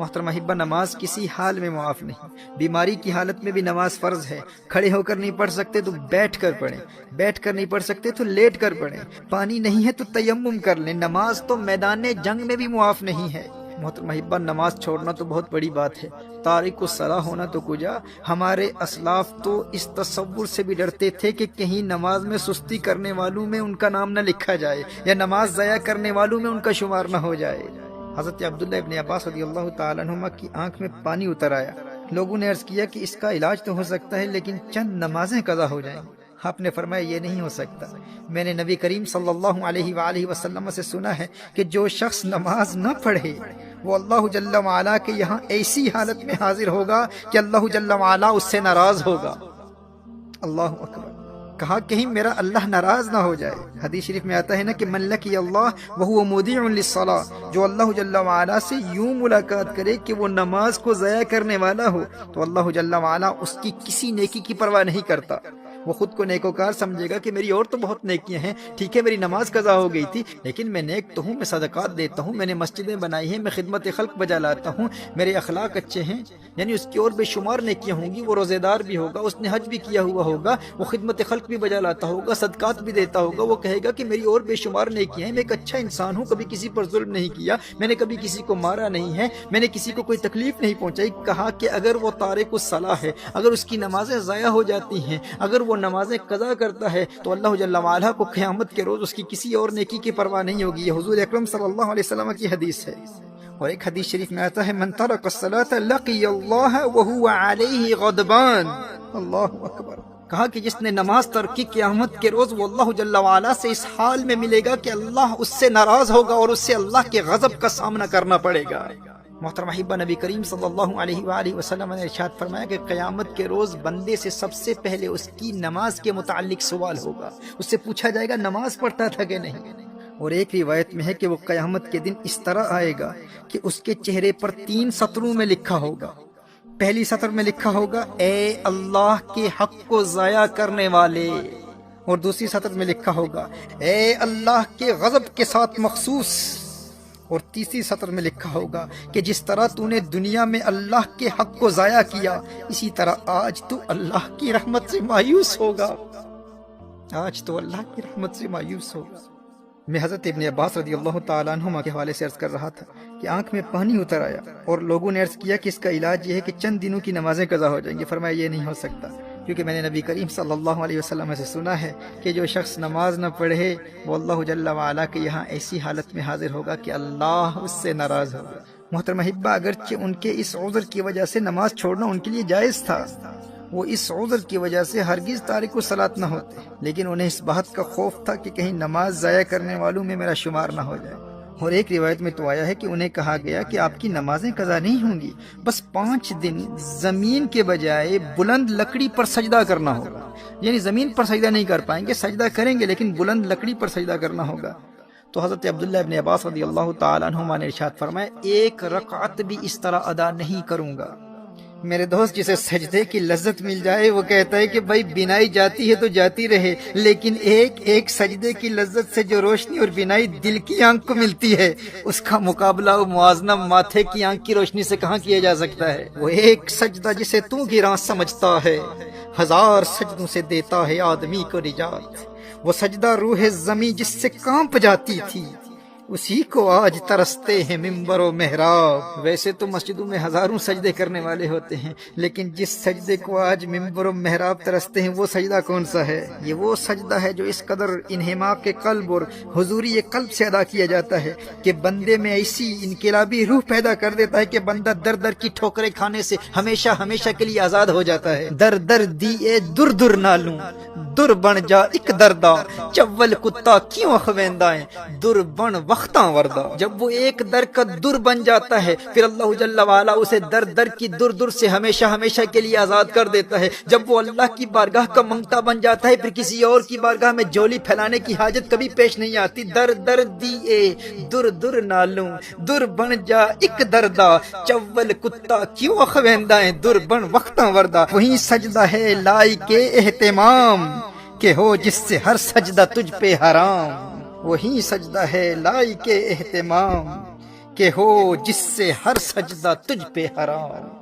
محترمہ حبہ، نماز کسی حال میں معاف نہیں. بیماری کی حالت میں بھی نماز فرض ہے. کھڑے ہو کر نہیں پڑھ سکتے تو بیٹھ کر پڑھیں، بیٹھ کر نہیں پڑھ سکتے تو لیٹ کر پڑھیں، پانی نہیں ہے تو تیمم کر لیں. نماز تو میدان جنگ میں بھی معاف نہیں ہے. محترمہ حبہ، نماز چھوڑنا تو بہت بڑی بات ہے، تارک الصلاۃ ہونا تو کجا. ہمارے اسلاف تو اس تصور سے بھی ڈرتے تھے کہ کہیں نماز میں سستی کرنے والوں میں ان کا نام نہ لکھا جائے، یا نماز ضائع کرنے والوں میں ان کا شمار نہ ہو جائے. حضرت عبداللہ ابن عباس رضی اللہ تعالیٰ عنہما کی آنکھ میں پانی اتر آیا. لوگوں نے عرض کیا کہ اس کا علاج تو ہو سکتا ہے لیکن چند نمازیں قضا ہو جائیں. آپ نے فرمایا یہ نہیں ہو سکتا. میں نے نبی کریم صلی اللہ علیہ وآلہ وسلم سے سنا ہے کہ جو شخص نماز نہ پڑھے وہ اللہ جل وعلا کے یہاں ایسی حالت میں حاضر ہوگا کہ اللہ جل وعلا اس سے ناراض ہوگا. اللہ اکبر. کہا کہیں میرا اللہ ناراض نہ ہو جائے. حدیث شریف میں آتا ہے نا کہ من لقی اللہ وہو مودع للصلاۃ، جو اللہ جل وعلا سے یوں ملاقات کرے کہ وہ نماز کو ضائع کرنے والا ہو تو اللہ جل وعلا اس کی کسی نیکی کی پرواہ نہیں کرتا. وہ خود کو نیکوکار سمجھے گا کہ میری اور تو بہت نیکیاں ہیں، ٹھیک ہے میری نماز قضا ہو گئی تھی لیکن میں نیک تو ہوں، میں صدقات دیتا ہوں، میں نے مسجدیں بنائی ہیں، میں خدمت خلق بجا لاتا ہوں، میرے اخلاق اچھے ہیں. یعنی اس کی اور بے شمار نیکیاں ہوں گی. وہ روزے دار بھی ہوگا، اس نے حج بھی کیا ہوا ہوگا، وہ خدمت خلق بھی بجا لاتا ہوگا، صدقات بھی دیتا ہوگا. وہ کہے گا کہ میری اور بے شمار نیکیاں ہیں، میں ایک اچھا انسان ہوں، کبھی کسی پر ظلم نہیں کیا، میں نے کبھی کسی کو مارا نہیں ہے، میں نے کسی کو کوئی تکلیف نہیں پہنچائی. کہا کہ اگر وہ تارک الصلاۃ ہے، اگر اس کی نمازیں ضائع ہو جاتی ہیں، اگر وہ نمازیں قضا کرتا ہے تو اللہ جل وعلا کو قیامت کے روز اس کی کسی اور نیکی کی پرواہ نہیں ہوگی. یہ حضور اکرم صلی اللہ علیہ وسلم کی حدیث ہے. اور ایک حدیث شریف میں آتا ہے من ترک الصلاۃ لقی اللہ وہو علیہ غضبان. اللہ اکبر. کہا کہ جس نے نماز ترک کی قیامت کے روز وہ اللہ جل وعلا سے اس حال میں ملے گا کہ اللہ اس سے ناراض ہوگا اور اس سے اللہ کے غضب کا سامنا کرنا پڑے گا. محترمہ حبہ، نبی کریم صلی اللہ علیہ وآلہ وسلم نے ارشاد فرمایا کہ قیامت کے روز بندے سے سب سے پہلے اس کی نماز کے متعلق سوال ہوگا. اس سے پوچھا جائے گا نماز پڑھتا تھا کہ نہیں. اور ایک روایت میں ہے کہ وہ قیامت کے دن اس طرح آئے گا کہ اس کے چہرے پر 3 سطروں میں لکھا ہوگا. پہلی سطر میں لکھا ہوگا اے اللہ کے حق کو ضائع کرنے والے، اور دوسری سطر میں لکھا ہوگا اے اللہ کے غضب کے ساتھ مخصوص، اور تیسری سطر میں لکھا ہوگا کہ جس طرح تو نے دنیا میں اللہ کے حق کو ضائع کیا اسی طرح آج تو اللہ کی رحمت سے مایوس ہوگا. آج تو اللہ کی رحمت سے مایوس ہوگا. میں حضرت ابن عباس رضی اللہ تعالیٰ عنہما کے حوالے سے عرض کر رہا تھا کہ آنکھ میں پانی اتر آیا اور لوگوں نے عرض کیا کہ اس کا علاج یہ ہے کہ چند دنوں کی نمازیں قضا ہو جائیں گی. فرمایا یہ نہیں ہو سکتا، کیونکہ میں نے نبی کریم صلی اللہ علیہ وسلم سے سنا ہے کہ جو شخص نماز نہ پڑھے وہ اللہ جل وعلا کے یہاں ایسی حالت میں حاضر ہوگا کہ اللہ اس سے ناراض ہوگا. محترمہ حبہ، اگرچہ ان کے اس عذر کی وجہ سے نماز چھوڑنا ان کے لیے جائز تھا، وہ اس عذر کی وجہ سے ہرگز تارک الصلاۃ نہ ہوتے، لیکن انہیں اس بات کا خوف تھا کہ کہیں نماز ضائع کرنے والوں میں میرا شمار نہ ہو جائے. اور ایک روایت میں تو آیا ہے کہ انہیں کہا گیا کہ آپ کی نمازیں قضا نہیں ہوں گی، بس 5 دن زمین کے بجائے بلند لکڑی پر سجدہ کرنا ہوگا. یعنی زمین پر سجدہ نہیں کر پائیں گے، سجدہ کریں گے لیکن بلند لکڑی پر سجدہ کرنا ہوگا. تو حضرت عبداللہ ابن عباس رضی اللہ تعالیٰ عنہما نے ارشاد فرمایا 1 رکعت بھی اس طرح ادا نہیں کروں گا. میرے دوست، جسے سجدے کی لذت مل جائے وہ کہتا ہے کہ بھائی بینائی جاتی ہے تو جاتی رہے، لیکن ایک سجدے کی لذت سے جو روشنی اور بینائی دل کی آنکھ کو ملتی ہے اس کا مقابلہ و موازنہ ماتھے کی آنکھ کی روشنی سے کہاں کیا جا سکتا ہے. وہ ایک سجدہ جسے تو گراں سمجھتا ہے 1000 سجدوں سے دیتا ہے آدمی کو نجات. وہ سجدہ روح زمیں جس سے کانپ جاتی تھی اسی کو آج ترستے ہیں ممبر و محراب. ویسے تو مسجدوں میں ہزاروں سجدے کرنے والے ہوتے ہیں، لیکن جس سجدے کو آج ممبر و محراب ترستے ہیں وہ سجدہ کون سا ہے؟ یہ وہ سجدہ ہے جو اس قدر انہماک قلب اور حضوری قلب سے ادا کیا جاتا ہے کہ بندے میں ایسی انقلابی روح پیدا کر دیتا ہے کہ بندہ در در کی ٹھوکریں کھانے سے ہمیشہ ہمیشہ کے لیے آزاد ہو جاتا ہے. در در دیے در در نالوں در بن جا ایک دردا چول کتا کیوں اخویندہ در بن وقت وقتاں وردہ. جب وہ ایک در کا در بن جاتا ہے پھر اللہ جل وعلا اسے در در کی در در سے ہمیشہ ہمیشہ کے لیے آزاد کر دیتا ہے. جب وہ اللہ کی بارگاہ کا منگتا بن جاتا ہے پھر کسی اور کی بارگاہ میں جولی پھیلانے کی حاجت کبھی پیش نہیں آتی. در در دیے در در نالوں در بن جا ایک دردا چول کتا کیوں اخویندہ ہیں در بن وقتاں وردہ. وہی سجدہ ہے لائق اہتمام کہ ہو جس سے ہر سجدہ تجھ پہ حرام. وہی سجدہ ہے لائق اہتمام کہ ہو جس سے ہر سجدہ تجھ پہ حرام.